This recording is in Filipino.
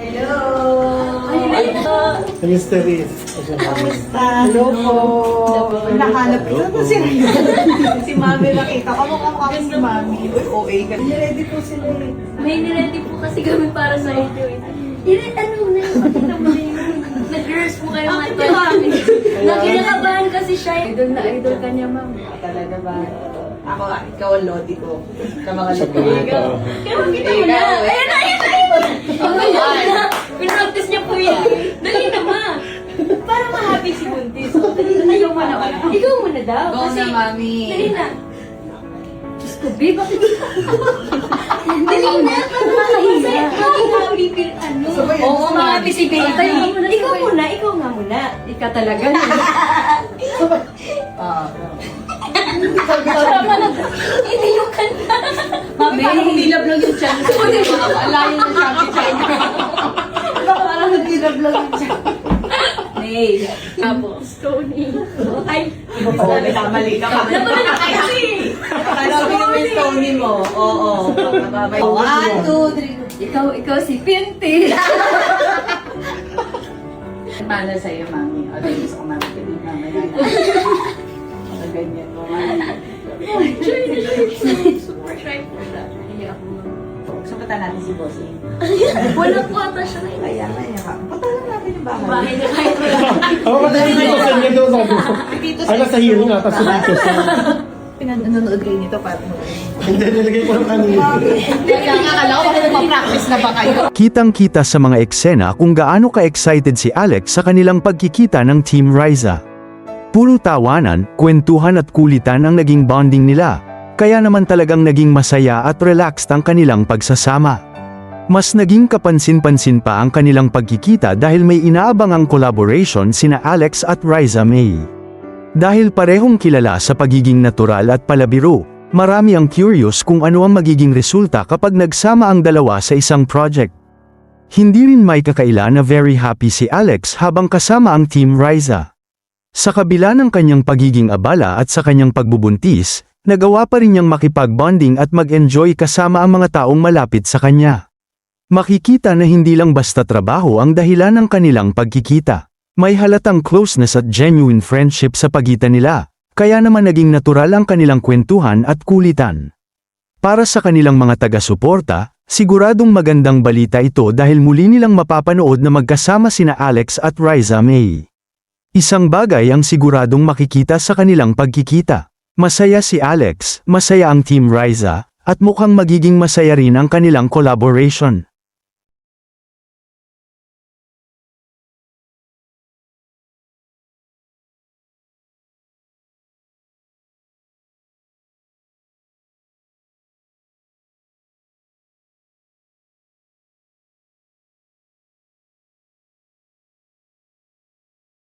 Hello! Mysteries. Kamusta? Hello po! Nahanap ko na si si Mami nakita ko. Mukha si Mami. Uy, OA ka. Ready po sila eh. May niready po kasi kami para sa inyo. Ano na yun? Pakita mo na yun. Nag-rehearse po kayo mga 12 minutes. Nakinakabahan kasi siya. Idol na idol ka niya, ma'am. Talaga ba? Ako, ikaw ang lodi ko. Sa mga Sa lodi. mga Kaya makita mo na. Ayun na, ayun na, ayun na. Oh my God. Pinractice niya po yan. Dali na, ma. Para ma-happy si Buntis. Ayaw mo na. Ikaw muna daw. Go na, Mami. Dali na. Diyos ko, babe, bakit? Dali na. Masaya. Maging happy feel, ano. Oo, ma-happy si baby. Ikaw muna, ikaw nga muna. Ikaw talaga. Hindi yung kanta. Mami, parang humilab lang yung chance. Alayo ng champion. Parang humilab lang yung chance. May. Tapos, Tony. Ay, Mali ka pa. naman na kasi. Sabi naman yung Tony mo. Oo. One, two, three. Ikaw si Pinti. Paano sa'yo, Mami? O, dahil gusto ko Mami ka din, Mami. O, ganyan mo, Mami. Try for that. Hindi ako. Sumpatan natin si Bossing. Wala po ata siya na Kaya na yun. Patalan natin yung bahay. bahay na kayo. Ako pa tayo dito sa inyo doon sabi ko. Ay, nasa hearing ata sa dito sa... Pinanonood kayo nito para mo. Hindi, nilagay ko lang kanina. Kaya nga, kala ko mag-practice na ba kayo? Kitang-kita sa mga eksena kung gaano ka-excited si Alex sa kanilang pagkikita ng Team Riza. Puro tawanan, kwentuhan at kulitan ang naging bonding nila, kaya naman talagang naging masaya at relaxed ang kanilang pagsasama. Mas naging kapansin-pansin pa ang kanilang pagkikita dahil may inaabangang collaboration sina Alex at Riza May. Dahil parehong kilala sa pagiging natural at palabiro, marami ang curious kung ano ang magiging resulta kapag nagsama ang dalawa sa isang project. Hindi rin may kakaila na very happy si Alex habang kasama ang Team Riza. Sa kabila ng kanyang pagiging abala at sa kanyang pagbubuntis, nagawa pa rin niyang makipag-bonding at mag-enjoy kasama ang mga taong malapit sa kanya. Makikita na hindi lang basta trabaho ang dahilan ng kanilang pagkikita. May halatang closeness at genuine friendship sa pagitan nila, kaya naman naging natural ang kanilang kwentuhan at kulitan. Para sa kanilang mga taga-suporta, siguradong magandang balita ito dahil muli nilang mapapanood na magkasama sina Alex at Riza May. Isang bagay ang siguradong makikita sa kanilang pagkikita. Masaya si Alex, masaya ang Team Riza, at mukhang magiging masaya rin ang kanilang collaboration.